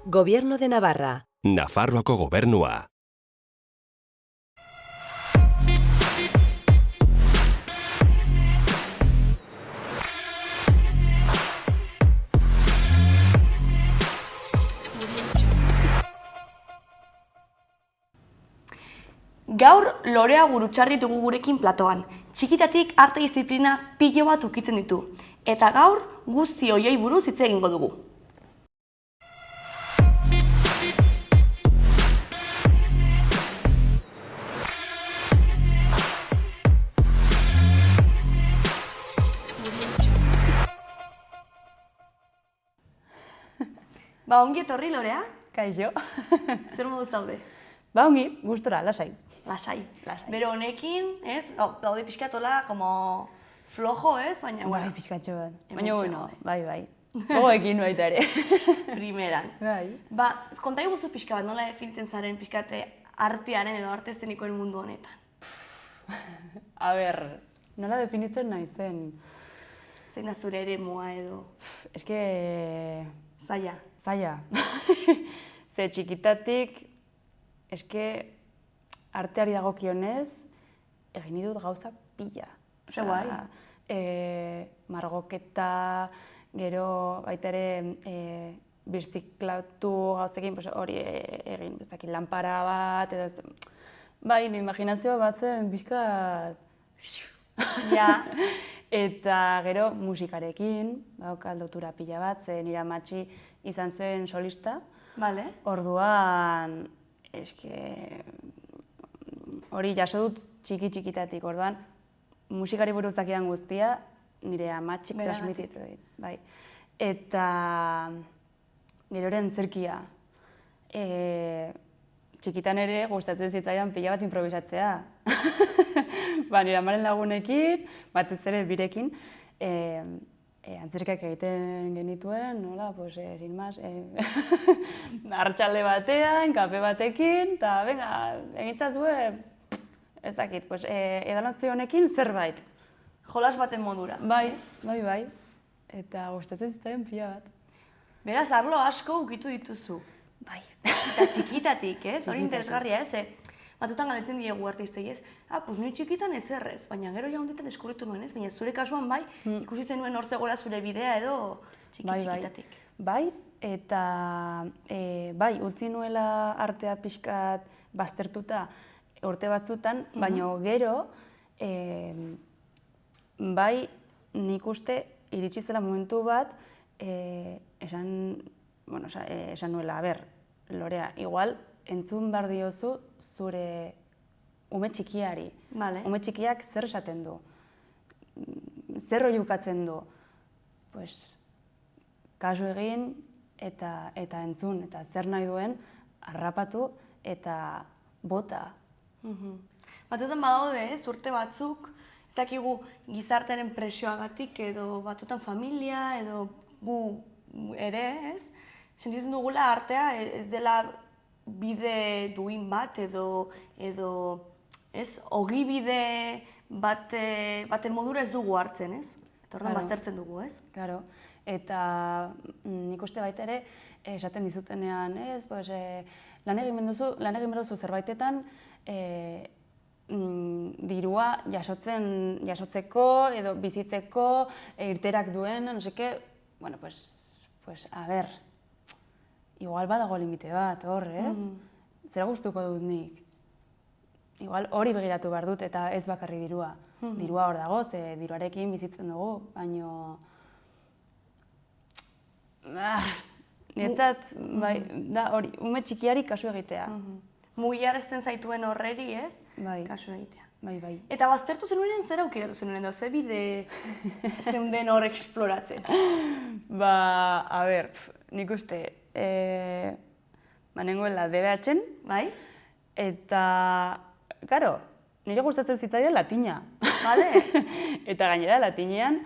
Gobierno de Navarra. Nafarroako gobernua. Gaur Lorea Gurutxarri dugu gurekin platoan. Txikitatik arte diziplina pilo bat ukitzen ditu. Eta gaur guzti horiei buruz hitz egingo dugu. Ongi etorri, Lorea? Kaixo. Zer modu zaude? Ongi, gustora, lasai. Lasai. Bero honekin, ez? Gaude pixkatola, como flojo, ez? Baina, Bai, pixkatxo bat. Baina, Hementxe bueno, bai. Gogoekin baita ere. Primeran. Bai. Konta guzu pixka bat, nola definitzen zaren pixkate artearen edo arte eszenikoen mundu honetan? A ber, nola definitzen nahi zen? Zein da zure eremua edo? Eske... Zaila. Zaila. Ze txikitatik, eske arteari dagokionez, egin ditut gauza pila. Ze guai. Margoketa, gero baita ere birziklatu gauzekin hori egin, ez dakit, lanpara bat, edo bai, imaginazioa bat zen pixka... Ja. Eta gero musikarekin, daukat lotura pila bat, ze nire amatxi izan zen solista. Bale. Orduan, eske, hori jaso dut txikitatik, orduan, musikari buruz dakidan guztia, nire amatxik transmititu dit. Bai. Eta gero ere antzerkia. Txikitan ere gustatzen zitzaidan pila bat improvisatzea. Nire amaren lagunekin, batez ere birekin, antzerkiak egiten genituen, nola, sin más, arratsalde batean, kafe batekin, eta venga, egintzazue, ez dakit, edalantzi honekin zerbait. Jolas baten modura. Bai, eta gustatzen zitzaidan pila bat. Beraz, arlo asko ukitu dituzu. Bai. Eta txikitatik, ez? Hori interesgarria, ez? Batutan galdetzen diegu artistei, ez? Ni txikitan ez errez, baina gero jaundetan deskubritu nuen, ez? Baina zure kasuan bai, ikusi zenuen hor zegoela zure bidea edo txikitatik. Bai, eta bai, utzi nuela artea pixkat baztertuta urte batzutan, baina gero, bai, nik uste iritsi zela momentu bat, esan nuela, Lorea, igual, entzun behar diozu zure ume txikiari. Ume txikiak zer esaten du, zer oihukatzen du. Kasu egin eta entzun, eta zer nahi duen harrapatu eta bota. Batzutan badaude, urte batzuk, ez dakigu gizartearen presioagatik edo batzutan familia edo gu ere, ez? Sentitzen dugula artea ez dela bide duin bat edo ogibide baten modura ez dugu hartzen, ez? Eta orduan baztertzen dugu, ez? Claro, eta nik uste baita ere, esaten dizutenean, ez? Lan egin behar duzu zerbaitetan, dirua jasotzeko edo bizitzeko, irterak duen, no seke, bueno, a ber, igual badago limite bat, hor, ez? Zera gustuko dut nik. Igual hori begiratu behar dut eta ez bakarri dirua. Dirua hor dago, ze diruarekin bizitzen dugu, baino... Nietzat, da hori, ume txikiari kasu egitea. Mugiarazten zaituen horreri, ez? Bai. Kasu egitea. Bai. Eta baztertu zenuenean zer aukeratu zenuen edo, ze bide zeuden hor eksploratzen? A ber, nik uste, nengoela DBH-en, bai? Eta, karo, nire gustatzen zitzaidan latina. Bale? Eta gainera latinean,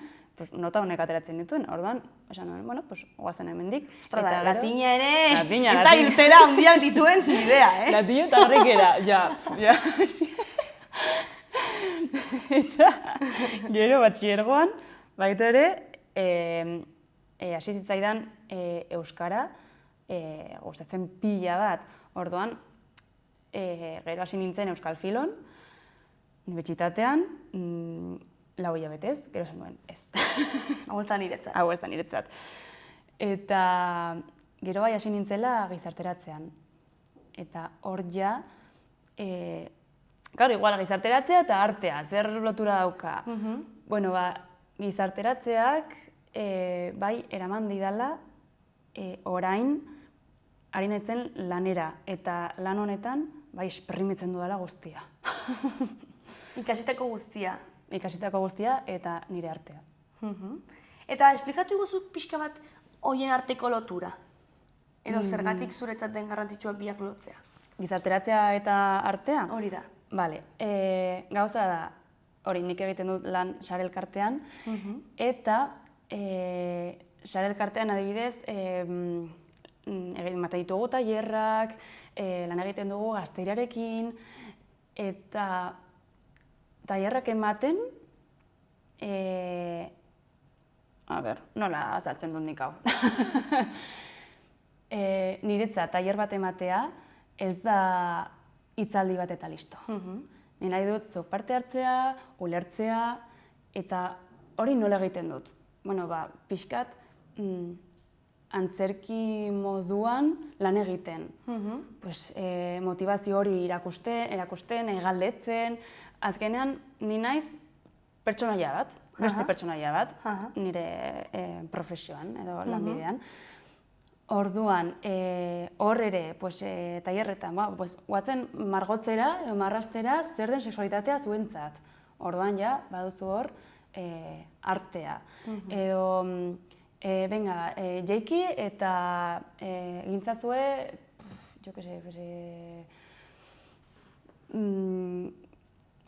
nota honek ateratzen dituen, orduan, esan nuen, bueno, oazen hemendik. Latina ere, ez da irtera handian dituen bidea, Latina eta horrekera, ja. Eta, gero batxiergoan, baita ere, hasi zitzaidan euskara, gustatzen pila bat. Orduan, gero hasi nintzen Euskal Filon, unibertsitatean, 4 hilabetez, gero zen nuen, ez. Hau ez da niretzat. Hau ez da niretzat. Eta gero bai hasi nintzela gizarteratzean. Eta hor ja, claro, igual gizarteratzea eta artea, zer lotura dauka. Bueno, gizarteratzeak bai eraman didala orain ari naizen lanera eta lan honetan bai esprimitzen dudala guztia. Ikasitako guztia. Ikasitako guztia eta nire artea. Eta esplikatu iguzu pixka bat horien arteko lotura? Edo zergatik zuretzat den garrantzitsua biak lotzea? Gizarteratzea eta artea? Hori da. Bale, gauza da, hori nik egiten dut lan sare elkartean, eta sare elkartean adibidez, ematen ditugu tailerrak, lan egiten dugu gazteirarekin, eta tailerrak ematen, nola azaltzen dut nik hau. Niretzat tailer bat ematea ez da hitzaldi bat eta listo. Ni nahi dut zuk parte hartzea, ulertzea, eta hori nola egiten dut. Bueno, pixkat antzerki moduan lan egiten. Motivazio hori erakusten, galdetzen. Azkenean, ni naiz pertsonaia bat, beste pertsonaia bat, nire profesioan edo lanbidean. Orduan, hor ere, tailerretan, guazen margotzera edo marraztera zer den sexualitatea zuentzat. Orduan, baduzu hor artea. Edo, venga, jeiki eta egintzazue,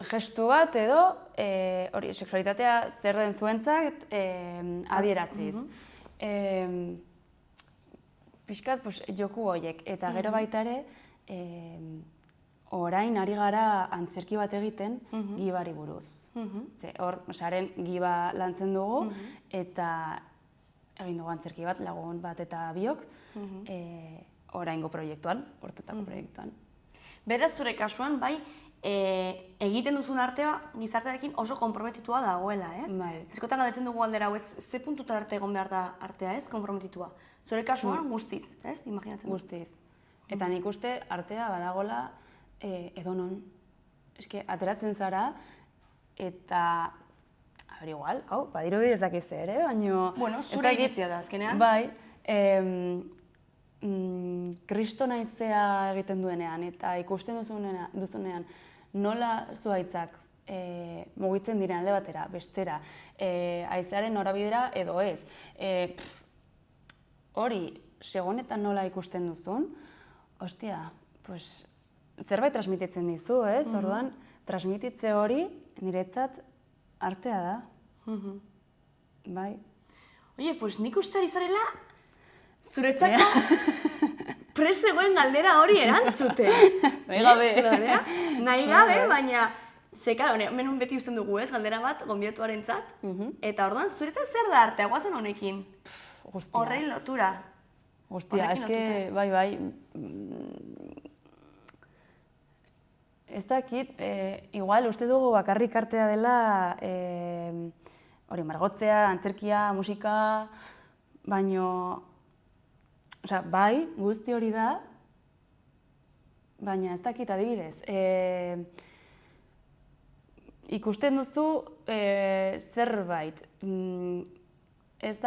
gestu bat edo sexualitatea zer den zuentzat adieraziz. Pixkat joku horiek, eta gero baita ere, orain ari gara antzerki bat egiten gibari buruz. Hor, saren giba lantzen dugu, eta egin dugu antzerki bat, lagun bat eta biok, oraingo proiektuan, hortetako proiektuan. Beraz, zure kasuan, bai, egiten duzun artea gizartearekin oso konprometitua dagoela, ez? Bai. Eskotan galdetzen dugu aldera hau, ze puntutan arte egon behar da artea, ez? Konprometitua. Zure kasuan guztiz, ez? Imaginatzen dut. Guztiz. Eta nik uste artea badagola edonon. Eske, ateratzen zara, eta igual, hau, badirudi ez dakiz ere, baino... Bueno, zure iritzia da, azkenean. Bai, kristo naizea egiten duenean, eta ikusten duzunean, nola zuhaitzak mugitzen diren alde batera, bestera, haizearen norabidera edo ez. Hori, segonetan nola ikusten duzun, ostia, zerbait transmititzen dizu, ez? Orduan, transmititze hori niretzat artea da. Bai. Oie, nik uste ari zarela zuretzako prest zegoen galdera hori erantzuten. Nahi gabe. Nahi gabe, baina seka, menun beti usten dugu, ez? Galdera bat, gonbidatuarentzat. Eta orduan, zuretzat zer da artea, guazen honekin? Horrein lotura. Guztia, eske, bai, ez dakit, igual uste dugu bakarrik artea dela hori, margotzea, antzerkia, musika, baino, bai, guzti hori da, baina ez dakit adibidez. Ikusten duzu zerbait, ez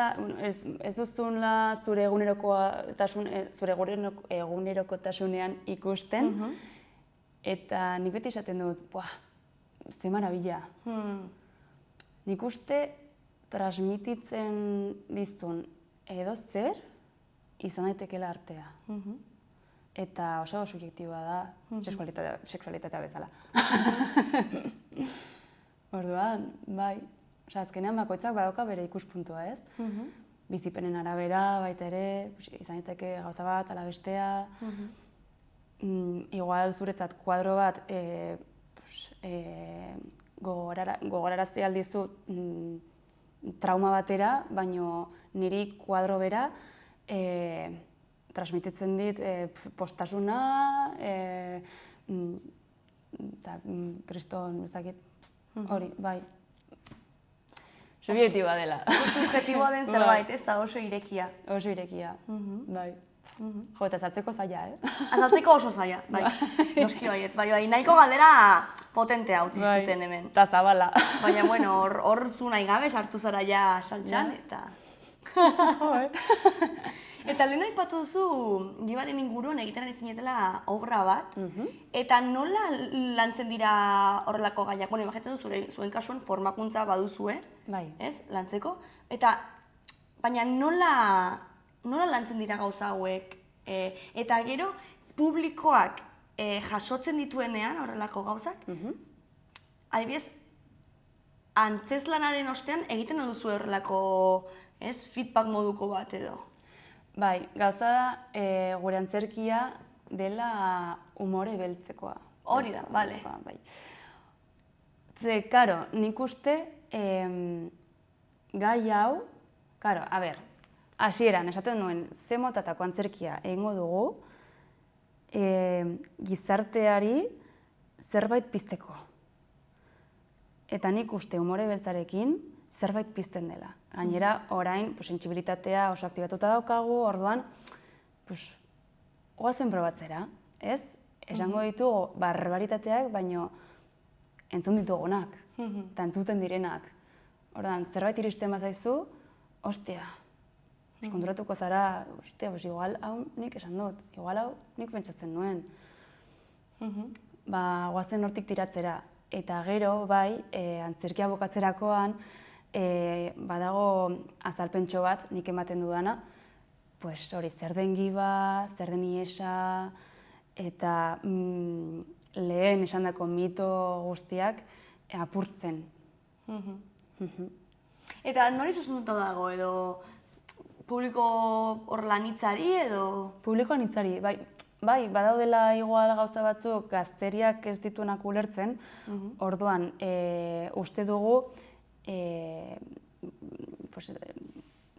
duzunla zure egunerokotasunean ikusten, eta nik beti esaten dut, ze marabila. Nik uste transmititzen dizun edo zer izan daitekela artea. Eta oso subjektiboa da, sexualitatea bezala. Orduan, bai, azkenean bakoitzak badauka bere ikuspuntua, ez? Bizipenen arabera, baita ere, izan daiteke gauza bat, ala bestea. Igual zuretzat kuadro bat gogorarazi aldizu trauma batera, baino niri kuadro bera transmititzen dit postasuna, eta kriston ezakit, hori, bai. Subjektiboa dela. Oso subjektiboa den zerbait, ez da oso irekia. Oso irekia, bai. Jo, eta azaltzeko zaila, Azaltzeko oso zaila, bai. Noski baietz, bai, nahiko galdera potentea utzi zuten hemen. Eta zabala. Baina, bueno, hor zu nahi gabe sartu zara ja saltxan, eta... Eta lehen aipatu duzu, Gibaren inguruan egiten ari zinetela obra bat, eta nola lantzen dira horrelako gaiak? Bueno, imaginatzen du zuen kasuan formakuntza baduzue, ez, lantzeko, eta baina nola lantzen dira gauza hauek? Eta gero, publikoak jasotzen dituenean horrelako gauzak, adibidez, antzezlanaren ostean egiten duzu horrelako feedback moduko bat edo? Bai, gauza da gure antzerkia dela umore beltzekoa. Hori da, bale. Ze, karo, nik uste gai hau, karo, a ber, hasieran esaten nuen ze motatako antzerkia egingo dugu gizarteari zerbait pizteko. Eta nik uste umore beltzarekin zerbait pizten dela. Gainera, orain, sentsibilitatea oso aktibatuta daukagu, orduan, goazen probatzera, ez? Esango ditugu barbaritateak, baino entzun ditugunak, eta entzuten direnak. Orduan, zerbait iristen bazaizu, ostia, konturatuko zara, ostia, igual hau nik esan dut, igual hau nik pentsatzen nuen. Goazen hortik tiratzera. Eta gero, bai, antzerkia bukatzerakoan, badago azalpentxo bat nik ematen dudana, hori, zer den Giba, zer den Iesa, eta lehen esandako mito guztiak apurtzen. Eta nori zuzenduta dago, edo publiko horrela anitzari, edo? Publiko anitzari, bai, badaudela igual gauza batzuk gazteriak ez dituenak ulertzen, orduan, uste dugu,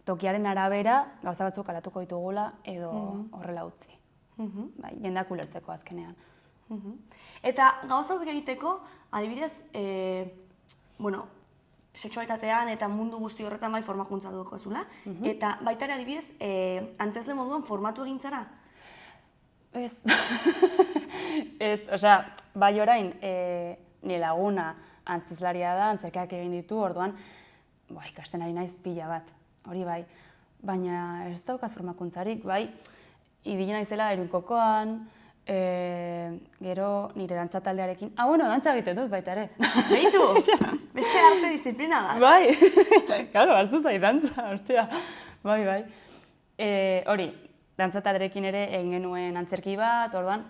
tokiaren arabera gauza batzuk alatuko ditugula edo horrela utzi. Jendeak ulertzeko azkenean. Eta gauza hauek egiteko, adibidez, sexualitatean eta mundu guzti horretan bai formakuntza duko ezula, eta baita ere adibidez, antzezle moduan formatu egin zara? Ez. Ez, osea, bai orain, nire laguna antzezlaria da, antzerkiak egin ditu, orduan, ikasten ari naiz pila bat, hori bai. Baina ez daukat formakuntzarik, bai, ibili naizela Iruñkokoan, gero nire dantza taldearekin, dantza egiten dut baita ere. Behitu, beste arte disiplina da. Bai, claro, hartu zait dantza, ostia, bai. Hori, dantza taldearekin ere egin genuen antzerki bat, orduan,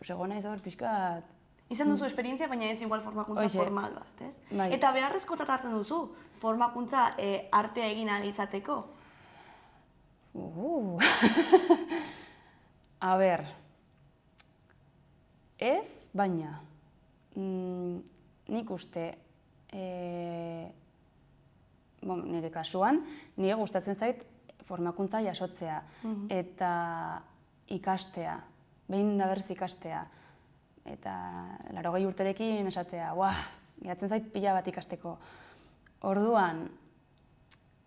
egon naiz hor pixkat. Izan duzu esperientzia, baina ez igual formakuntza formal bat, ez? Eta beharrezkotzat hartzen duzu, formakuntza artea egin ahal izateko? A ber, ez, baina, nik uste, nire kasuan, nire gustatzen zait formakuntza jasotzea eta ikastea, behin da berriz ikastea. Eta 80 urterekin esatea, geratzen zait pila bat ikasteko. Orduan,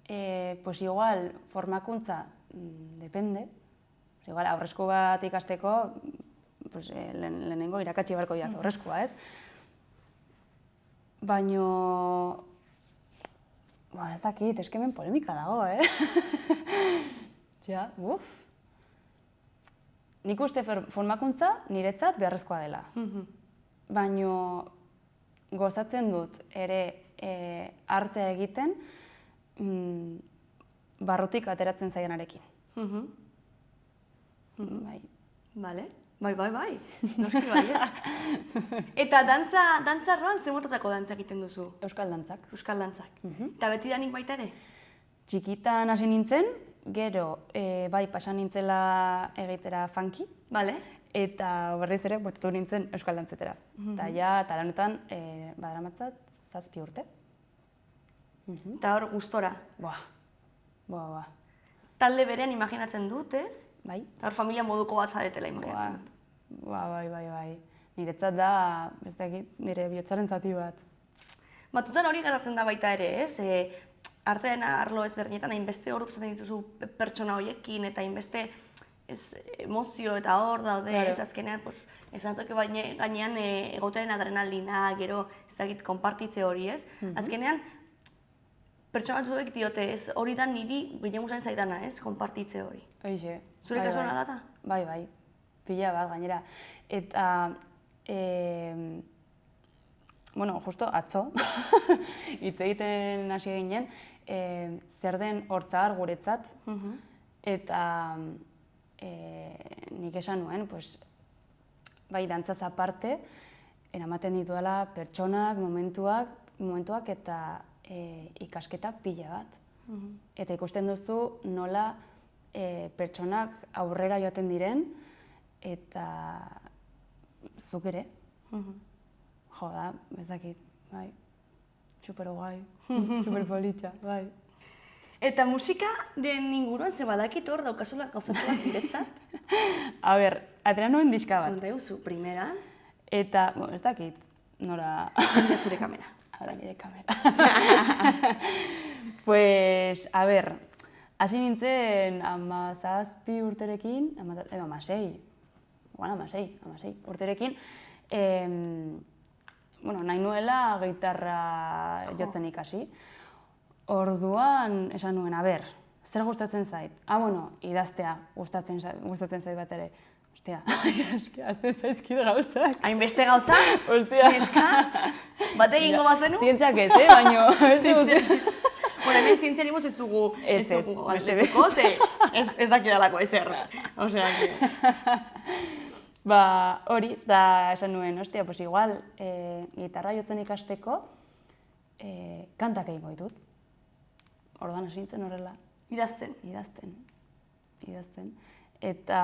igual formakuntza, depende. Igual aurrezko bat ikasteko, lehenengo irakatsi barko jaz aurrezkoa, ez? Baina, ez dakit, hemen polemika dago, Ja, nik uste formakuntza niretzat beharrezkoa dela. Baina gozatzen dut ere artea egiten barrutik ateratzen zaianarekin. Bai. Bale, bai. Noski bai. Eta dantzarroan ze motatako dantza egiten duzu? Euskal dantzak. Euskal dantzak. Eta betidanik baita ere? Txikitan hasi nintzen, gero, bai, pasan nintzela egitera funky, eta berriz ere, bueltatu nintzen euskal dantzetera. Eta ja, talanetan, badaramatzat, 7 urte. Eta hor gustora? Ba. Talde berean imaginatzen dut, ez? Bai. Hor familia moduko bat zaretela imaginatzen dut. Bai. Niretzat da, ez dakit, nire bihotzaren zati bat. Batutan hori gertatzen da baita ere, ez? Artean arlo ezberdinetan hainbeste hor zaten dituzu pertsona horiekin eta hainbeste emozio eta hor daude, ez azkenean, ez datoke gainean egoteren adrenalina, gero ez dakit konpartitze hori, ez? Azkenean, pertsona batzuek diote, ez hori da niri ginen zain zaidana, ez? Konpartitze hori. Hoixe. Zure kasuan ala da? Bai. Pila bat, gainera. Eta, bueno, justo atzo, hitz egiten hasi ginen, zer den hortzagar guretzat, eta nik esan nuen, bai, dantzaz aparte, eramaten dituela pertsonak, momentuak eta ikasketa pila bat. Eta ikusten duzu nola pertsonak aurrera joaten diren, eta zuk ere. Jo da, ez dakit, bai. Super guai, super politxa, bai. Eta musikaren inguruan ze badakit hor daukazula gauzatuak niretzat? A ber, atera nuen diska bat. Konta eguzu, primeran. Eta, ez dakit, nora... Nire zure kamera. Hala, nire kamera. Pues, a ber, hasi nintzen 17 urterekin, 16 urterekin, nahi nuela gitarra jotzen ikasi. Orduan, esan nuen, a ber, zer gustatzen zait? Idaztea gustatzen zait bat ere. Ostia, azte zaizkide gauzak. Hainbeste gauza? Ostia. Neska? Bate egingo bazenu? Zientziak ez, baino. Bueno, hemen zientzian imuz ez dugu galdetuko, ez dakidalako ezer. Osea, Ba, hori, da esan nuen, ostia, pues igual, gitarra jotzen ikasteko, kantak egingo ditut. Orduan hasi nintzen horrela. Idazten. Idazten. Eta,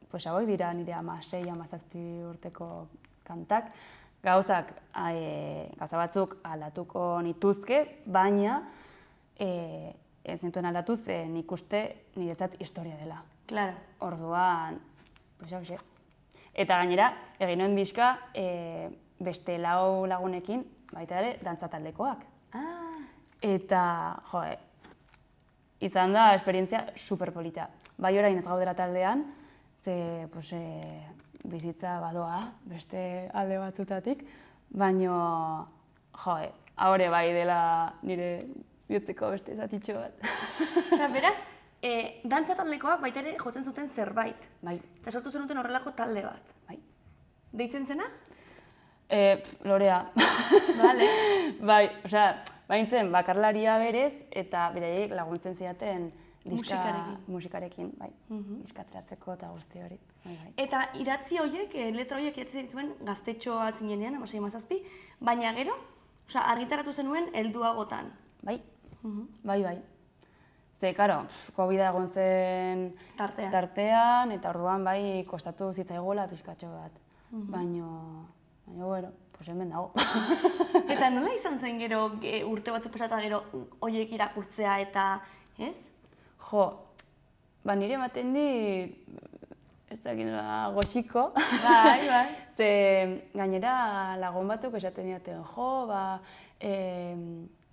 pues hauek dira nire 16-17 urteko kantak. Gauza batzuk aldatuko nituzke, baina ez nituen aldatuz nik uste niretzat historia dela. Claro. Orduan, pues hauxe. Eta gainera, egin nuen diska beste 4 lagunekin, baita ere, dantza taldekoak. Eta, izan da esperientzia superpolita. Bai orain ez gaudera taldean, ze bizitza badoa beste alde batzutatik, baino, haure bai dela nire bihotzeko beste zatitxo bat. Osea, beraz, dantza taldekoak baita ere jotzen zuten zerbait. Bai. Eta sortu zenuten horrelako talde bat. Bai. Deitzen zena? Lorea. Vale. Bai, osea, baintzen bakarlaria berez eta beraiek laguntzen zidaten musikarekin, bai. Diska ateratzeko eta guzti hori. Bai. Eta idatzi horiek, letra horiek idatzi dituen gaztetxoa zinenean, 16-17, baina gero, osea, argitaratu zenuen helduagotan. Bai. Bai. Ze, karo, COVID egon zen tartean, eta orduan bai kostatu zitzaigula pizkatxo bat. Baina, bueno, pues hemen dago. Eta nola izan zen gero urte batzuk pasata gero horiek irakurtzea eta, ez? Jo, nire ematen dit, ez dakit goxiko. Bai. Ze gainera lagun batzuk esaten diaten,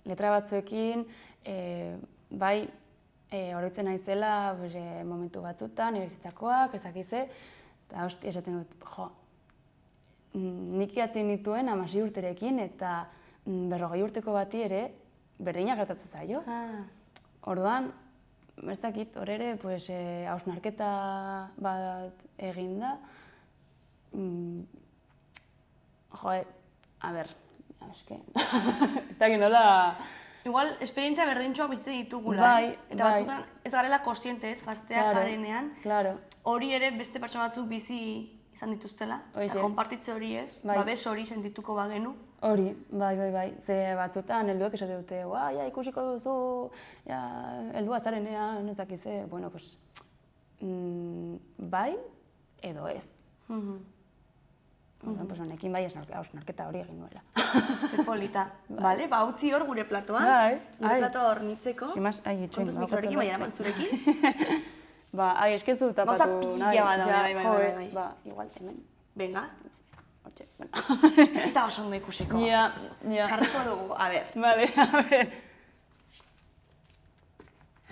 letra batzuekin, bai, oroitzen naizela momentu batzutan, nire bizitzakoak, ez dakize, eta hosti esaten dut, nik idatzi nituen 16 urterekin eta 40 urteko bati ere berdina gertatzen zaio. Orduan, ez dakit, hor ere, hausnarketa bat eginda. A ber, eske, ez dakit nola... Igual, esperientzia berdintxoak bizitzen ditugula, ez? Eta batzutan ez garela kostiente, ez, gazteak garenean. Hori ere beste pertsona batzuk bizi izan dituztela, eta konpartitze hori ez, babes hori sentituko bagenu. Hori, bai. Ze batzutan helduek esate dute, ikusiko duzu, heldua zarenean, ez dakize, bueno, bai edo ez. Pues honekin bai hausnarketa hori egin nuela. Ze polita. Bale, ba, utzi hor gure platoan. Bai, Gure ai. platoa hor nitzeko. Simaz, itxoin. Kontuz mikrorekin, baina eraman zurekin. Ba, eske ez dut Gauza tapatu pila bat daude, bai. Ba, igual hemen. Venga, Hortxe, bueno. ez da oso ondo ikusiko. Ja. Jarriko dugu, a ber. Vale, a ver.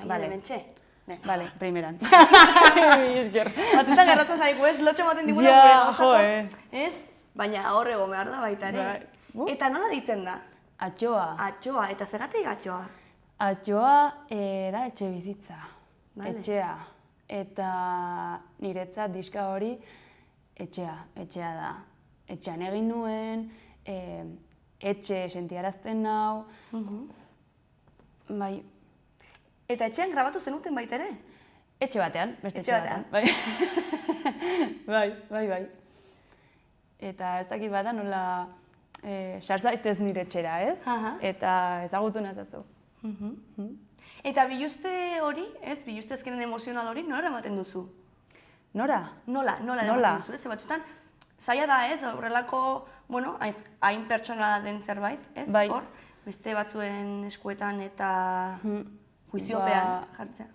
Vale, mentxe. Vale, primeran. Esker. Batzutan gertatzen zaigu, ez? Lotxo ematen digula Ja, gure gauzako. jo, Ez? Baina hor egon behar da baita ere. Bai. Eta nola deitzen da? Atxoa. Atxoa, eta zergatik atxoa? Atxoa da etxe bizitza. Vale. Etxea. Eta niretzat diska hori etxea da. Etxean egin nuen, etxe sentiarazten nau. Bai, Eta etxean grabatu zenuten baita ere? etxe batean, beste Etxe etxe batean. Bai. Eta ez dakit bada nola sar zaitez nire etxera, ez? Aha. Eta ezagutu nazazu. Eta biluzte hori, ez? Biluzte ezkenen emozional hori, nola eramaten duzu? Nora? Nola eramaten duzu, ez? Ze batzutan, zaila da, ez? Horrelako, bueno, hain pertsonala den zerbait, ez? Bai. Hor, beste batzuen eskuetan eta juiziopean jartzea.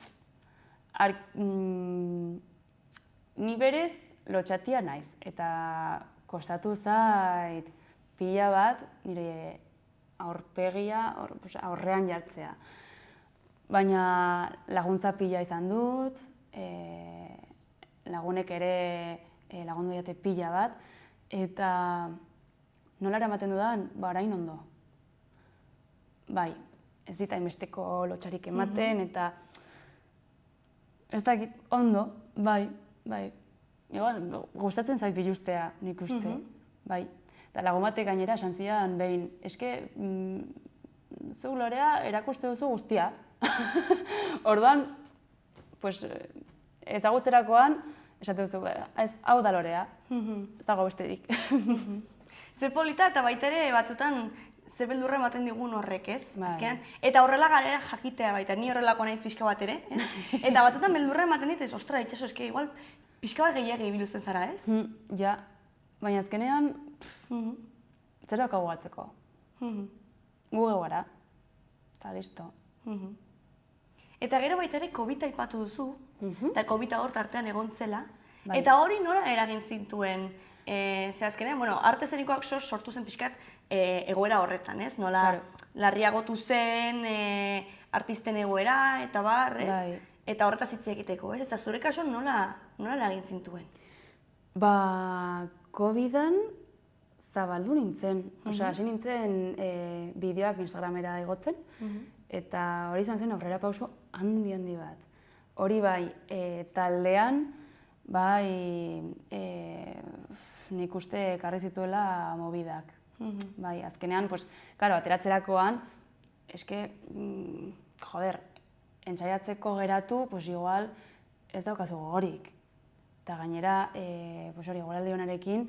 Ni berez lotxatia naiz, eta kostatu zait pila bat nire aurpegia aurrean jartzea. Baina laguntza pila izan dut, lagunek ere lagundu didate pila bat, eta nola eramaten dudan, orain ondo. Bai, ez dit hainbesteko lotxarik ematen, eta ez dakit, ondo, bai. Igual, gustatzen zait biluztea, nik uste, bai. Eta lagun batek gainera esan zidan behin, eske, zu Lorea erakuste duzu guztia. Orduan, pues, ezagutzerakoan, esate duzu, ez, hau da Lorea, ez dago besterik. Ze polita eta baita ere batzutan ze beldurra ematen digun horrek, ez? Bai. Azkenean, eta horrela garera jakitea baita, ni horrelako naiz pixka bat ere, ez? Eta batzutan beldurra ematen dit, ez, ostra, itxaso, eske, igual, pixka bat gehiagi biluzten zara, ez? Ja, baina azkenean, zer daukagu galtzeko. Gu gara, eta listo. Eta gero baita ere COVID aipatu duzu, eta COVID hor tartean egon zela, Bai. eta hori nola eragin zintuen, ze azkenean, bueno, arte zenikoak sortu zen pixkat egoera horretan, ez? Nola Claro. larriagotu zen artisten egoera, eta bar, ez? Bai. Eta horretaz hitz egiteko, ez? Eta zure kasuan nola eragin zintuen? Ba, COVID-an zabaldu nintzen. Osea, hasi nintzen bideoak Instagramera igotzen, eta hori izan zen aurrera pauso handi bat. Hori bai, taldean, bai, nik uste ekarri zituela mobidak. Bai, azkenean, pues, claro, ateratzerakoan, eske, joder, entsaiatzeko geratu, pues igual ez daukazu gogorik. Eta gainera, pues hori, goraldi honarekin,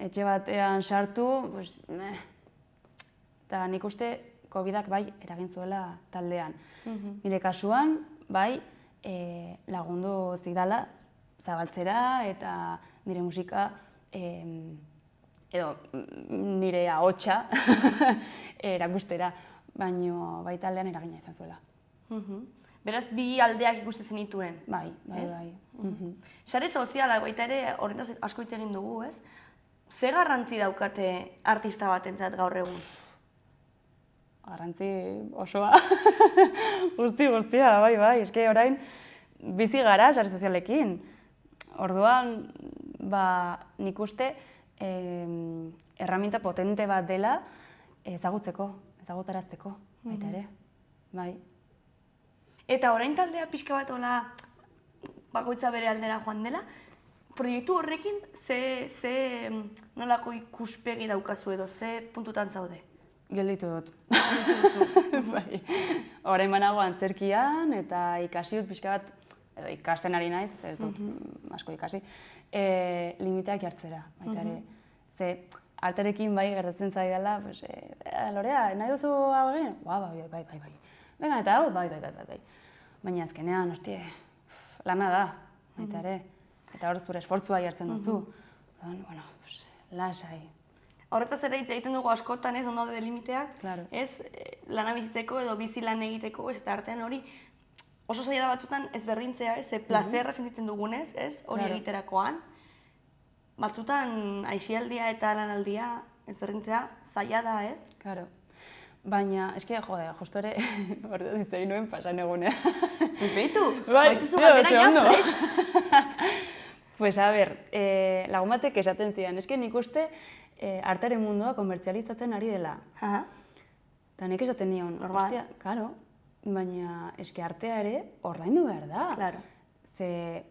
etxe batean sartu, pues, eta nik uste COVID-ak bai eragin zuela taldean. Nire kasuan, bai, lagundu zidala zabaltzera eta nire musika edo nire ahotsa erakustera, baino bai taldean eragina izan zuela. Beraz, bi aldeak ikusten zenituen. Bai. Sare sozialak baita ere, horretaz asko hitz egin dugu, ez? Ze garrantzi daukate artista batentzat gaur egun? Garrantzi osoa. Guztia, bai. Eske orain bizi gara sare sozialekin. Orduan, nik uste erraminta potente bat dela ezagutarazteko, baita ere. Bai. Eta orain taldea pixka bat hola bakoitza bere aldera joan dela, proiektu horrekin ze nolako ikuspegi daukazu edo, ze puntutan zaude? Gelditu dut. Bai. Orain banago antzerkian eta ikasi dut pixka bat, edo ikasten ari naiz, ez dut asko ikasi, limiteak jartzera, baita ere. Ze arterekin bai gertatzen zaidala, pues, Lorea, nahi duzu hau egin? Bai. Venga, eta hau, bai. Baina azkenean, hostie, lana da, baita ere. Eta hor zure esfortzua jartzen duzu. Bueno, lasai. Horretaz ere hitz egiten dugu askotan, ez, ondo daude limiteak, Claro. ez, lana bizitzeko edo bizi lan egiteko, ez, eta artean hori oso zaila da batzutan ezberdintzea, ez, plazerra sentitzen dugunez, ez, hori Claro. egiterakoan. Batzutan aixialdia eta lanaldia ezberdintzea zaila da, ez? Claro. Baina, eske, jode, justo ere, ordu ditzei nuen pasan egunea. Pues behitu, Bai, baituzu tio, galdera ze ja ondo. prest. Pues a ber, lagun batek esaten zidan, eske nik uste artearen mundua komertzializatzen ari dela. Aha. Eta nik esaten nion, Normal. hostia, karo, baina eske artea ere ordaindu behar da. Claro. Ze,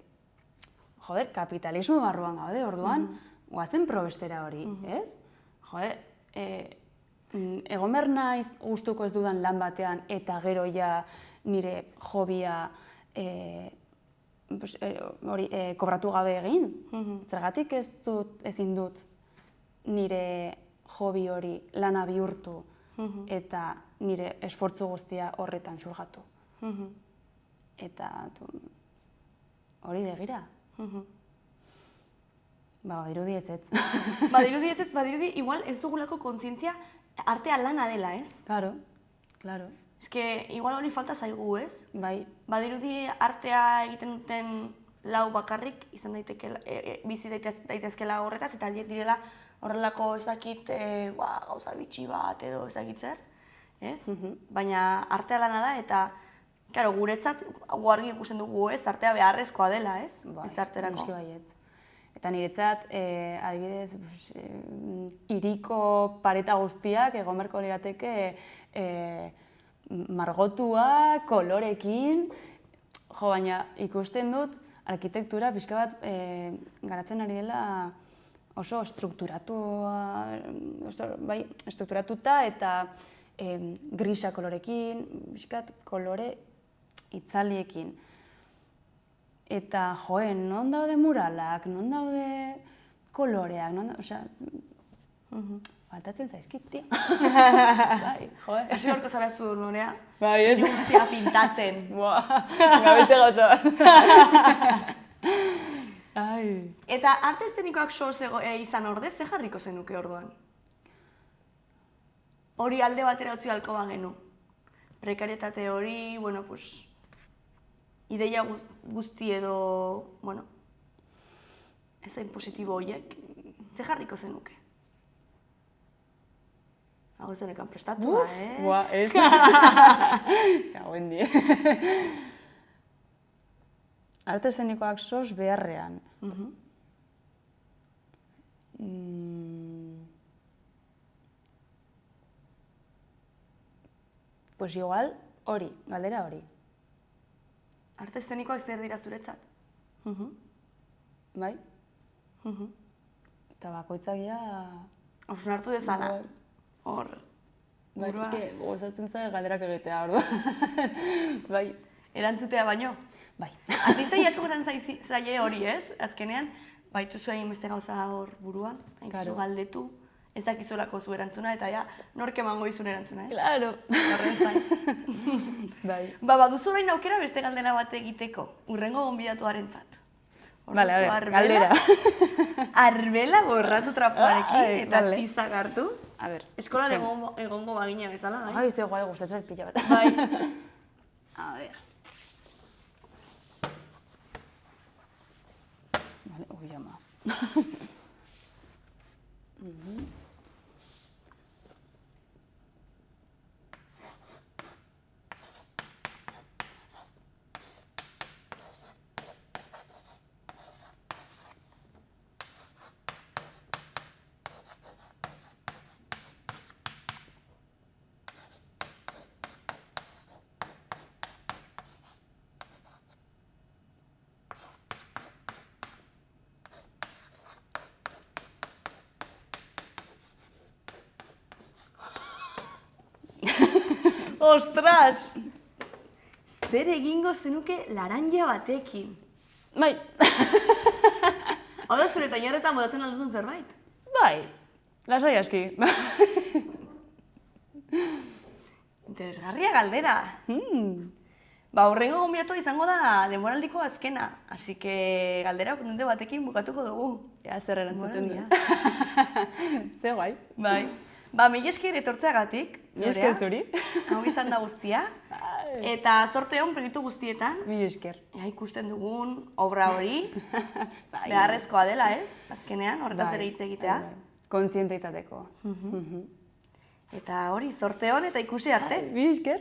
joder, kapitalismo barruan gaude, orduan, goazen probestera hori, ez? Joder, egon behar naiz gustuko ez dudan lan batean eta gero ja nire hobia kobratu gabe egin. Zergatik ezin dut nire hobi hori lana bihurtu eta nire esfortzu guztia horretan xurgatu. Eta hori begira. Badirudi ez ez. Badirudi, igual ez dugulako kontzientzia artea lana dela, ez? Claro, claro. Eske, igual hori falta zaigu, ez? Bai, Badirudi artea egiten duten lau bakarrik izan daiteke, bizi daitezkela horretaz, eta haiek direla horrelako ez dakit gauza bitxi bat edo ez dakit zer, ez? Baina artea lana da eta, claro, guretzat, gu argi ikusten dugu, ez? Artea beharrezkoa dela, ez? bai, Gizarterako. noski baietz. Eta niretzat, adibidez, hiriko pareta guztiak egon beharko lirateke margotua, kolorekin, jo, baina ikusten dut arkitektura pixka bat garatzen ari dela oso strukturatuta eta grisa kolorekin, pixka bat kolore itzaliekin. Eta, non daude muralak, non daude koloreak, faltatzen zaizkit, tio. Bai, Hasi horko zara zu, Norea. Bai, ez? Hiri guztia pintatzen. Gabete gauza bat. Ai. Eta arte eszenikoak izan ordez, ze jarriko zenuke orduan? Hori alde batera utzi halko bagenu. Prekarietate hori, bueno, pues, ideia guzti edo, bueno, ezain positibo horiek, ze jarriko zenuke? Hau ez denekan prestatu da, Bua, ez. Kauen die. Arte eszenikoak sos beharrean. Pues igual, hori, galdera hori. Arte eszenikoak zer dira zuretzat? Bai? Eta bakoitzak ja... Hausnartu dezala. Bai. Hor. Bai, burua. gozatzen zaila galderak egitea, orduan. Bai. Erantzutea baino. Bai. Artistei asko gustatzen zaie hori, ez? Azkenean, baituzu egin beste gauza hor buruan, haitzu galdetu, ez dakizulako zu erantzuna, eta ja, nork emango izun erantzuna, ez? Claro. Horren zain. Bai. Baduzu orain aukera beste galdera bat egiteko, urrengo gonbidatuarentzat. Vale, a ver, galdera. Arbela borratu trapoarekin Ai, eta vale. tizak hartu. A ver. Eskolan egongo bagina bezala, bai? Ai, ze guai gustatzen zait pila bat. Bai. A ver. Vale, uy, ama. Ostras! Zer egingo zenuke laranja batekin? Bai. Hau da zure tailerretan modatzen alduzun zerbait? Bai. Lasai aski. Interesgarria galdera. Hurrengo gonbidatua izango da denboraldiko azkena, así que galdera potente batekin bukatuko dugu. Ea zer erantzuten du. Ze guai. Bai. Mila esker etortzeagatik, Mila esker zuri. Hau izan da guztia. Eta zorte hon proiektu guztietan. Mila esker. Ikusten dugun obra hori, beharrezkoa dela, ez? Azkenean, horretaz ere hitz egitea. Kontziente izateko. Eta hori, zorte hon eta ikusi arte. Mila esker.